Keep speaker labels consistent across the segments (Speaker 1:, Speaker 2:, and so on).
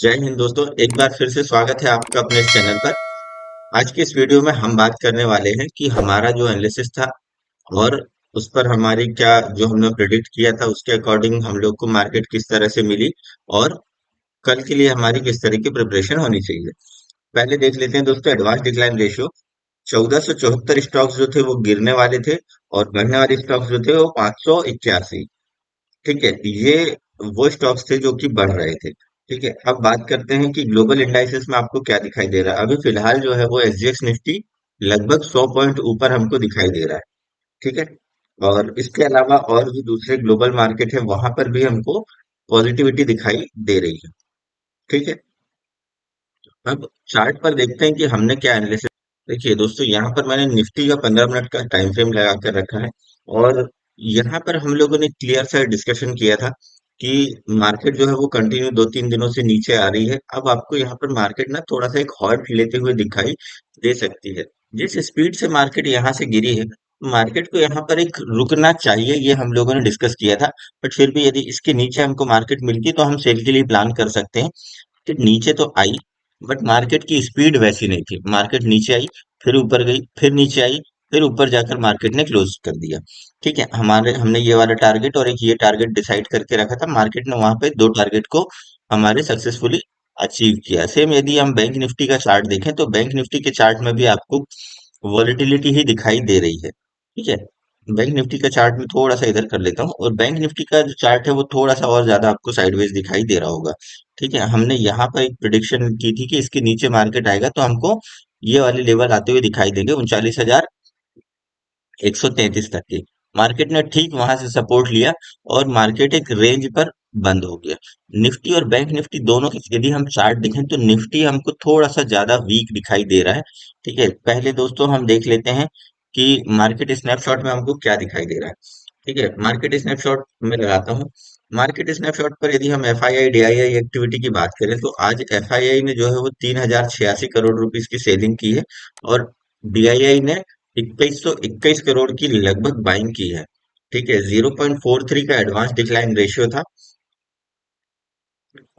Speaker 1: जय हिंद दोस्तों, एक बार फिर से स्वागत है आपका अपने इस चैनल पर। आज की इस वीडियो में हम बात करने वाले हैं कि हमारा जो एनालिसिस था और उस पर हमारी क्या जो हमने प्रेडिक्ट किया था उसके अकॉर्डिंग हम लोग को मार्केट किस तरह से मिली और कल के लिए हमारी किस तरह की प्रिपरेशन होनी चाहिए। पहले देख लेते हैं दोस्तों एडवांस डिक्लाइन रेशियो। 1474 स्टॉक्स जो थे वो गिरने वाले थे और बढ़ने वाले स्टॉक्स जो थे वो 581। ठीक है, ये वो स्टॉक्स थे जो कि बढ़ रहे थे। ठीक है, अब बात करते हैं कि ग्लोबल इंडाइसेस में आपको क्या दिखाई दे रहा है। अभी फिलहाल जो है वो एसजीएक्स निफ्टी लगभग 100 पॉइंट ऊपर हमको दिखाई दे रहा है। ठीक है, और इसके अलावा और भी दूसरे ग्लोबल मार्केट है वहां पर भी हमको पॉजिटिविटी दिखाई दे रही है। ठीक है, अब चार्ट पर देखते हैं कि हमने क्या एनालिसिस। देखिए दोस्तों, यहाँ पर मैंने निफ्टी का 15 मिनट का टाइम फ्रेम लगा कर रखा है और यहाँ पर हम लोगों ने क्लियर सा डिस्कशन किया था कि मार्केट जो है वो कंटिन्यू 2-3 दिनों से नीचे आ रही है। अब आपको यहाँ पर मार्केट ना थोड़ा सा एक हॉल्ट लेते हुए दिखाई दे सकती है। जिस स्पीड से मार्केट यहाँ से गिरी है, मार्केट को यहाँ पर एक रुकना चाहिए, ये हम लोगों ने डिस्कस किया था। बट फिर भी यदि इसके नीचे हमको मार्केट मिलती तो हम सेल के लिए प्लान कर सकते हैं। कि नीचे तो आई, बट मार्केट की स्पीड वैसी नहीं थी। मार्केट नीचे आई, फिर ऊपर गई, फिर नीचे आई, फिर ऊपर जाकर मार्केट ने क्लोज कर दिया। ठीक है, हमारे हमने ये वाला टारगेट और एक ये टारगेट डिसाइड करके रखा था। मार्केट ने वहां पे दो टारगेट को हमारे सक्सेसफुली अचीव किया। सेम यदि हम बैंक निफ्टी का चार्ट देखें तो बैंक निफ्टी के चार्ट में भी आपको वॉलेटिलिटी ही दिखाई दे रही है। ठीक है, बैंक निफ्टी का चार्ट में थोड़ा सा इधर कर लेता हूँ और बैंक निफ्टी का जो चार्ट है वो थोड़ा सा और ज्यादा आपको साइडवेज दिखाई दे रहा होगा। ठीक है, हमने यहाँ पर एक प्रिडिक्शन की थी कि इसके नीचे मार्केट आएगा तो हमको ये वाले लेवल आते हुए दिखाई देंगे 39,133 तक के। मार्केट ने ठीक वहां से सपोर्ट लिया और मार्केट एक रेंज पर बंद हो गया। निफ्टी और बैंक निफ्टी दोनों की यदि हम चार्ट देखें तो निफ्टी हमको थोड़ा सा ज्यादा वीक दिखाई दे रहा है। ठीक है, पहले दोस्तों हम देख लेते हैं कि मार्केट स्नैपशॉट में हमको क्या दिखाई दे रहा है। ठीक है, मार्केट स्नैपशॉट में लगाता हूँ। मार्केट स्नैपशॉट पर यदि हम F I I D I I activity की बात करें तो आज एफ आई आई ने जो है वो 3,086 करोड़ रुपीस की सेलिंग की है और डी आई आई ने 2121 करोड़ की लगभग बाइंग की है। ठीक है, 0.43 का एडवांस डिक्लाइन रेशियो था।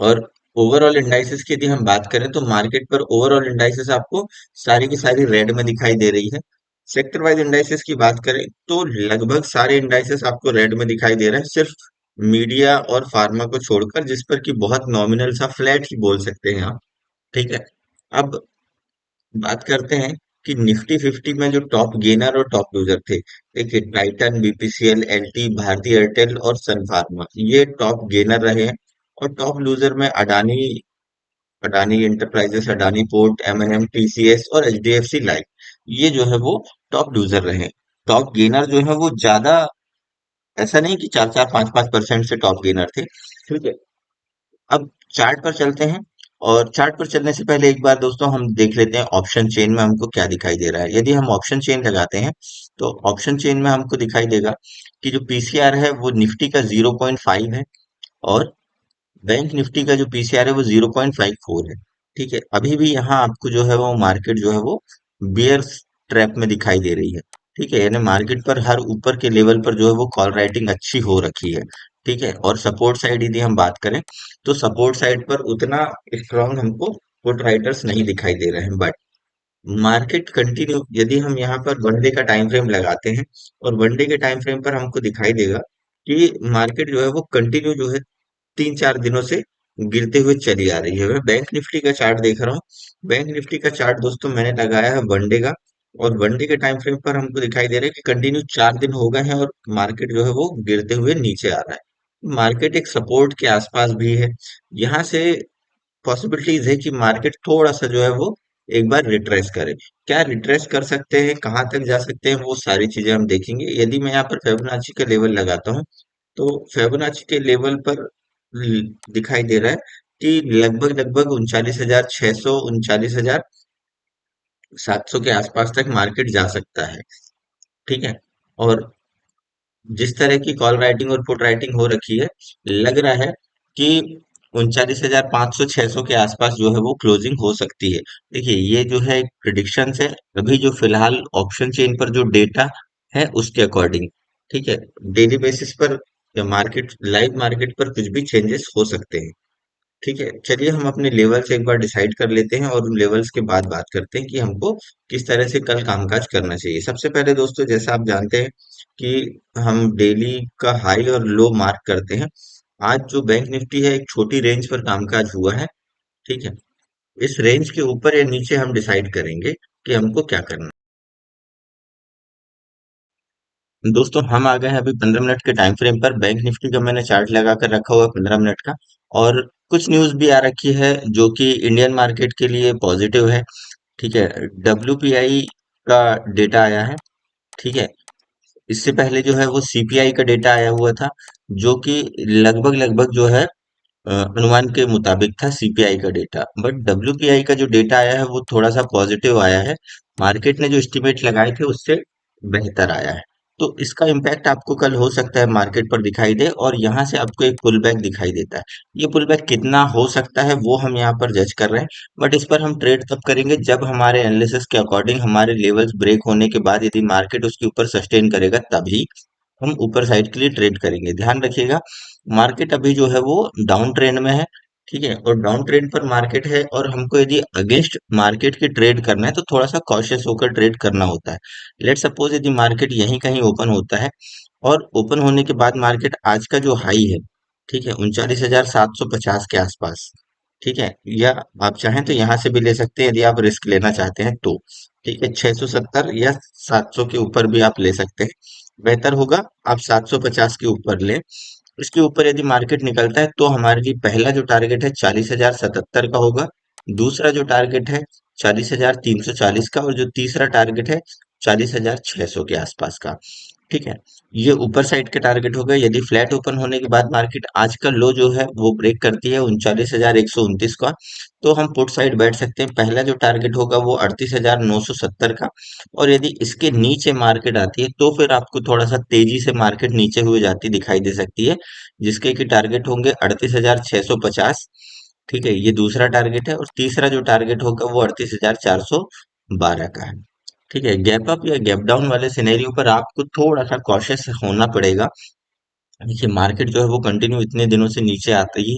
Speaker 1: और ओवरऑल इंडाइसेस की यदि हम बात करें तो मार्केट पर ओवरऑल इंडाइसेस आपको सारी की सारी रेड में दिखाई दे रही है। सेक्टर वाइज इंडाइसेस की बात करें तो लगभग सारे इंडाइसेस आपको रेड में दिखाई दे रहे हैं, सिर्फ मीडिया और फार्मा को छोड़कर, जिस पर कि बहुत नॉमिनल सा फ्लैट ही बोल सकते हैं आप। ठीक है, अब बात करते हैं कि निफ्टी 50 में जो टॉप गेनर और टॉप लूजर थे। देखिए, टाइटन, बीपीसीएल, एलटी, भारती एयरटेल और सन फार्मा ये टॉप गेनर रहे हैं। और टॉप लूजर में अडानी, अडानी एंटरप्राइजेस, अडानी पोर्ट, एमएनएम, टीसीएस और एचडीएफसी लाइफ, ये जो है वो टॉप लूजर रहे हैं। टॉप गेनर जो है वो ज्यादा, ऐसा नहीं कि 4-4, 5-5% से टॉप गेनर थे। ठीक है, अब चार्ट पर चलते हैं और चार्ट पर चलने से पहले एक बार दोस्तों हम देख लेते हैं ऑप्शन चेन में हमको क्या दिखाई दे रहा है। यदि हम ऑप्शन चेन लगाते हैं तो ऑप्शन चेन में हमको दिखाई देगा कि जो पीसीआर है वो निफ्टी का 0.5 है और बैंक निफ्टी का जो पीसीआर है वो 0.54 है। ठीक है, अभी भी यहाँ आपको जो है वो मार्केट जो है वो बियर ट्रैप में दिखाई दे रही है। ठीक है, यानी मार्केट पर हर ऊपर के लेवल पर जो है वो कॉल राइटिंग अच्छी हो रखी है। ठीक है, और सपोर्ट साइड यदि हम बात करें तो सपोर्ट साइड पर उतना स्ट्रांग हमको पुट राइटर्स नहीं दिखाई दे रहे हैं। बट मार्केट कंटिन्यू, यदि हम यहाँ पर वनडे का टाइम फ्रेम लगाते हैं और वनडे के टाइम फ्रेम पर हमको दिखाई देगा कि मार्केट जो है वो कंटिन्यू जो है 3-4 दिनों से गिरते हुए चली आ रही है। मैं बैंक निफ्टी का चार्ट देख रहा हूँ। बैंक निफ्टी का चार्ट दोस्तों मैंने लगाया है वनडे का और वनडे के टाइम फ्रेम पर हमको दिखाई दे रहा है कि कंटिन्यू 4 दिन हो गए हैं और मार्केट जो है वो गिरते हुए नीचे आ रहा है। मार्केट एक सपोर्ट के आसपास भी है। यहाँ से पॉसिबिलिटीज है कि मार्केट थोड़ा सा जो है वो एक बार रिट्रेस करे। क्या रिट्रेस कर सकते हैं, कहाँ तक जा सकते हैं, वो सारी चीजें हम देखेंगे। यदि मैं यहाँ पर फिबोनाची का लेवल लगाता हूँ तो फिबोनाची के लेवल पर दिखाई दे रहा है कि लगभग लगभग 39,600, 39,700 के आसपास तक मार्केट जा सकता है। ठीक है, और जिस तरह की कॉल राइटिंग और पुट राइटिंग हो रखी है, लग रहा है कि 39,500, 600 के आसपास जो है वो क्लोजिंग हो सकती है। देखिए, ये जो है प्रिडिक्शन है अभी जो फिलहाल ऑप्शन चेन पर जो डेटा है उसके अकॉर्डिंग। ठीक है, डेली बेसिस पर या मार्केट, लाइव मार्केट पर कुछ भी चेंजेस हो सकते हैं। ठीक है, चलिए हम अपने लेवल्स एक बार डिसाइड कर लेते हैं और उन लेवल्स के बाद बात करते हैं कि हमको किस तरह से कल कामकाज करना चाहिए। सबसे पहले दोस्तों, जैसा आप जानते हैं कि हम डेली का हाई और लो मार्क करते हैं। आज जो बैंक निफ्टी है एक छोटी रेंज पर कामकाज हुआ है। ठीक है, इस रेंज के ऊपर या नीचे हम डिसाइड करेंगे कि हमको क्या करना है। दोस्तों, हम आ गए हैं अभी 15 मिनट के टाइम फ्रेम पर। बैंक निफ्टी का मैंने चार्ट लगा कर रखा हुआ है 15 मिनट का। और कुछ न्यूज भी आ रखी है जो कि इंडियन मार्केट के लिए पॉजिटिव है। ठीक है, डब्ल्यूपीआई का डेटा आया है। ठीक है, इससे पहले जो है वो सीपीआई का डेटा आया हुआ था, जो कि लगभग लगभग जो है अनुमान के मुताबिक था सीपीआई का डेटा। बट डब्ल्यूपीआई का जो डेटा आया है वो थोड़ा सा पॉजिटिव आया है। मार्केट ने जो एस्टिमेट लगाए थे उससे बेहतर आया है। तो इसका इम्पैक्ट आपको कल हो सकता है मार्केट पर दिखाई दे, और यहाँ से आपको एक पुल बैक दिखाई देता है। ये पुल बैक कितना हो सकता है वो हम यहाँ पर जज कर रहे हैं। बट इस पर हम ट्रेड तब करेंगे जब हमारे एनालिसिस के अकॉर्डिंग हमारे लेवल्स ब्रेक होने के बाद यदि मार्केट उसके ऊपर सस्टेन करेगा, तभी हम ऊपर साइड के लिए ट्रेड करेंगे। ध्यान रखिएगा, मार्केट अभी जो है वो डाउन ट्रेंड में है। ठीक है, और डाउन ट्रेंड पर मार्केट है, और हमको यदि अगेंस्ट मार्केट की ट्रेड करना है तो थोड़ा सा कॉशियस होकर ट्रेड करना होता है। लेट सपोज यदि मार्केट यहीं कहीं ओपन होता है, और ओपन होने के बाद मार्केट आज का जो हाई है, ठीक है, 39,750 के आसपास, ठीक है, या आप चाहें तो यहां से भी ले सकते हैं यदि आप रिस्क लेना चाहते हैं तो। ठीक है, 670 या 700 के ऊपर भी आप ले सकते हैं। बेहतर होगा आप 750 के ऊपर लें। इसके ऊपर यदि मार्केट निकलता है तो हमारे लिए पहला जो टारगेट है 40,077 का होगा। दूसरा जो टारगेट है 40,340 का, और जो तीसरा टारगेट है 40,600 के आसपास का। ठीक है, ये ऊपर साइड के टारगेट हो गए। यदि फ्लैट ओपन होने के बाद मार्केट आज का लो जो है वो ब्रेक करती है 39,129 का, तो हम पुट साइड बैठ सकते हैं। पहला जो टारगेट होगा वो 38,970 का। और यदि इसके नीचे मार्केट आती है तो फिर आपको थोड़ा सा तेजी से मार्केट नीचे हुए जाती दिखाई दे सकती है, जिसके कि टारगेट होंगे 38,650। ठीक है, ये दूसरा टारगेट है, और तीसरा जो टारगेट होगा वो 38,412 का है। ठीक है, गैप अप या गैप डाउन वाले सिनेरियो पर आपको थोड़ा सा कॉशियस होना पड़ेगा। देखिए, मार्केट जो है वो कंटिन्यू इतने दिनों से नीचे आती है।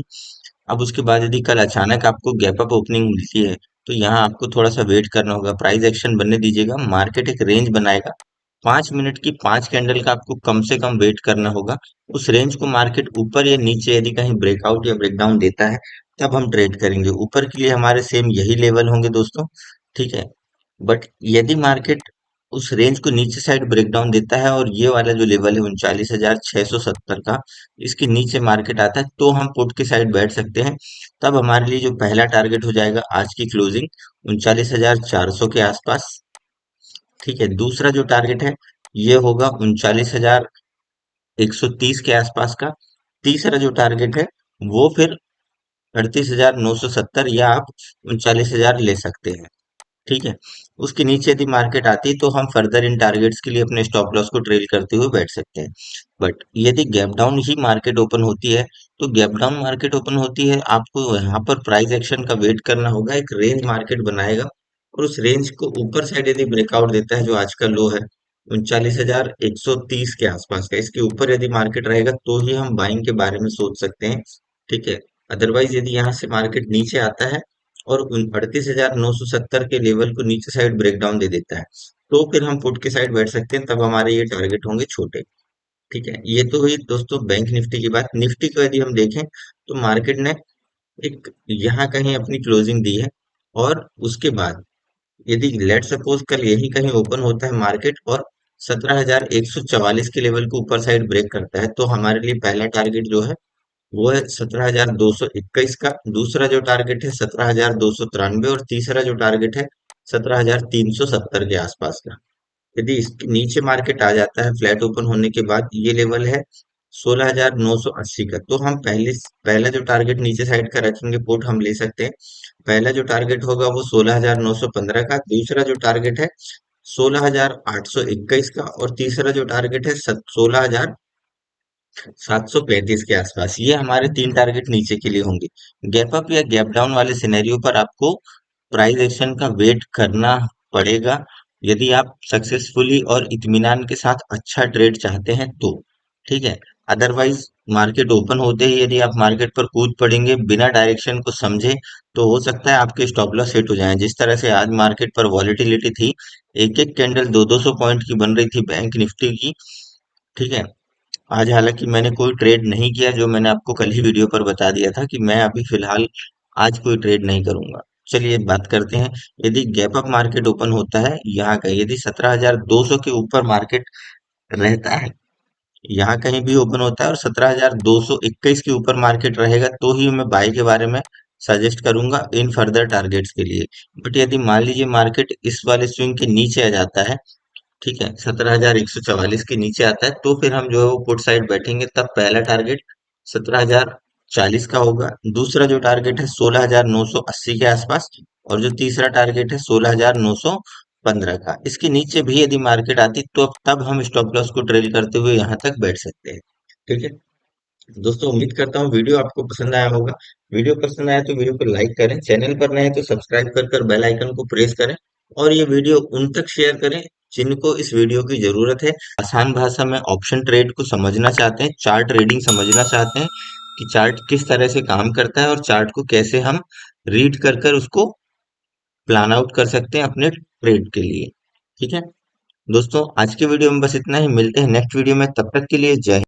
Speaker 1: अब उसके बाद यदि कल अचानक आपको गैप अप ओपनिंग मिलती है, तो यहाँ आपको थोड़ा सा वेट करना होगा, प्राइस एक्शन बनने दीजिएगा। मार्केट एक रेंज बनाएगा, 5 मिनट की 5 कैंडल का आपको कम से कम वेट करना होगा। उस रेंज को मार्केट ऊपर या नीचे यदि कहीं ब्रेकआउट या ब्रेकडाउन देता है, तब हम ट्रेड करेंगे। ऊपर के लिए हमारे सेम यही लेवल होंगे दोस्तों। ठीक है, बट यदि मार्केट उस रेंज को नीचे साइड ब्रेकडाउन देता है, और ये वाला जो लेवल है 39,670 का, इसके नीचे मार्केट आता है, तो हम पुट के साइड बैठ सकते हैं। तब हमारे लिए जो पहला टारगेट हो जाएगा आज की क्लोजिंग 39,400 के आसपास। ठीक है, दूसरा जो टारगेट है ये होगा 39,130 के आसपास का। तीसरा जो टारगेट है वो फिर 38,970, या आप 39,000 ले सकते हैं। ठीक है, उसके नीचे यदि मार्केट आती है तो हम फर्दर इन टारगेट्स के लिए अपने स्टॉप लॉस को ट्रेल करते हुए बैठ सकते हैं। बट यदि गैप डाउन ही मार्केट ओपन होती है, तो गैप डाउन मार्केट ओपन होती है, आपको यहाँ पर प्राइस एक्शन का वेट करना होगा। एक रेंज मार्केट बनाएगा, और उस रेंज को ऊपर साइड यदि ब्रेकआउट देता है, जो आज का लो है 39,130 के आसपास का, इसके ऊपर यदि मार्केट रहेगा तो ही हम बाइंग के बारे में सोच सकते हैं। ठीक है, अदरवाइज यदि यहाँ से मार्केट नीचे आता है और 38,970 के लेवल को नीचे साइड ब्रेक डाउन दे देता है, तो फिर हम पुट के साइड बैठ सकते हैं। तब हमारे ये टारगेट होंगे छोटे। ठीक है, ये तो हुई दोस्तों बैंक निफ्टी की बात। निफ्टी को यदि हम देखें तो मार्केट ने एक यहाँ कहीं अपनी क्लोजिंग दी है, और उसके बाद यदि लेट सपोज कल यही कहीं ओपन होता है मार्केट, और 17,144 के लेवल को ऊपर साइड ब्रेक करता है, तो हमारे लिए पहला टारगेट जो है वो है 17,221 का। दूसरा जो टारगेट है 17,293, और तीसरा जो टारगेट है 17,370 के आसपास का। यदि इसके नीचे मार्केट आ जाता है फ्लैट ओपन होने के बाद, ये लेवल है 16,980 का, तो हम पहला जो टारगेट नीचे साइड का रखेंगे पुट हम ले सकते हैं। पहला जो टारगेट होगा वो 16,915 का, दूसरा जो टारगेट है 16,821 का, और तीसरा जो टारगेट है 16,735 के आसपास। ये हमारे तीन टारगेट नीचे के लिए होंगे। गैप अप या गैप डाउन वाले सिनेरियो पर आपको प्राइस एक्शन का वेट करना पड़ेगा, यदि आप सक्सेसफुली और इत्मीनान के साथ अच्छा ट्रेड चाहते हैं तो। ठीक है, अदरवाइज मार्केट ओपन होते ही यदि आप मार्केट पर कूद पड़ेंगे बिना डायरेक्शन को समझे, तो हो सकता है आपके स्टॉप लॉस हिट हो जाएं। जिस तरह से आज मार्केट पर वॉलेटिलिटी थी, एक एक कैंडल 200 पॉइंट की बन रही थी बैंक निफ्टी की। ठीक है। आज हालांकि मैंने कोई ट्रेड नहीं किया, जो मैंने आपको कल ही वीडियो पर बता दिया था कि मैं अभी फिलहाल आज कोई ट्रेड नहीं करूंगा। चलिए बात करते हैं। यदि गैप अप मार्केट ओपन होता है यहाँ का, यदि 17,200 के ऊपर मार्केट रहता है, यहाँ कहीं भी ओपन होता है और 17,221 के ऊपर मार्केट रहेगा, तो ही मैं बाई के बारे में सजेस्ट करूंगा इन फर्दर टारगेट्स के लिए। बट यदि मान लीजिए मार्केट इस वाले स्विंग के नीचे आ जाता है, ठीक है, 17,144 के नीचे आता है, तो फिर हम जो है वो पुट साइड बैठेंगे। तब पहला टारगेट 17,040 का होगा, दूसरा जो टारगेट है 16,980 के आसपास, और जो तीसरा टारगेट है 16,915 का। इसके नीचे भी यदि मार्केट आती तो अब तब हम स्टॉप लॉस को ट्रेल करते हुए यहाँ तक बैठ सकते हैं। ठीक है दोस्तों, उम्मीद करता हूँ वीडियो आपको पसंद आया होगा। वीडियो पसंद आया तो वीडियो को लाइक करें, चैनल पर नए हैं तो सब्सक्राइब कर बेल आइकन को प्रेस करें, और ये वीडियो उन तक शेयर करें जिनको इस वीडियो की जरूरत है। आसान भाषा में ऑप्शन ट्रेड को समझना चाहते हैं, चार्ट रीडिंग समझना चाहते हैं कि चार्ट किस तरह से काम करता है और चार्ट को कैसे हम रीड कर कर उसको प्लान आउट कर सकते हैं अपने ट्रेड के लिए। ठीक है दोस्तों, आज के वीडियो में बस इतना ही। मिलते हैं नेक्स्ट वीडियो में, तब तक के लिए जय हिंद।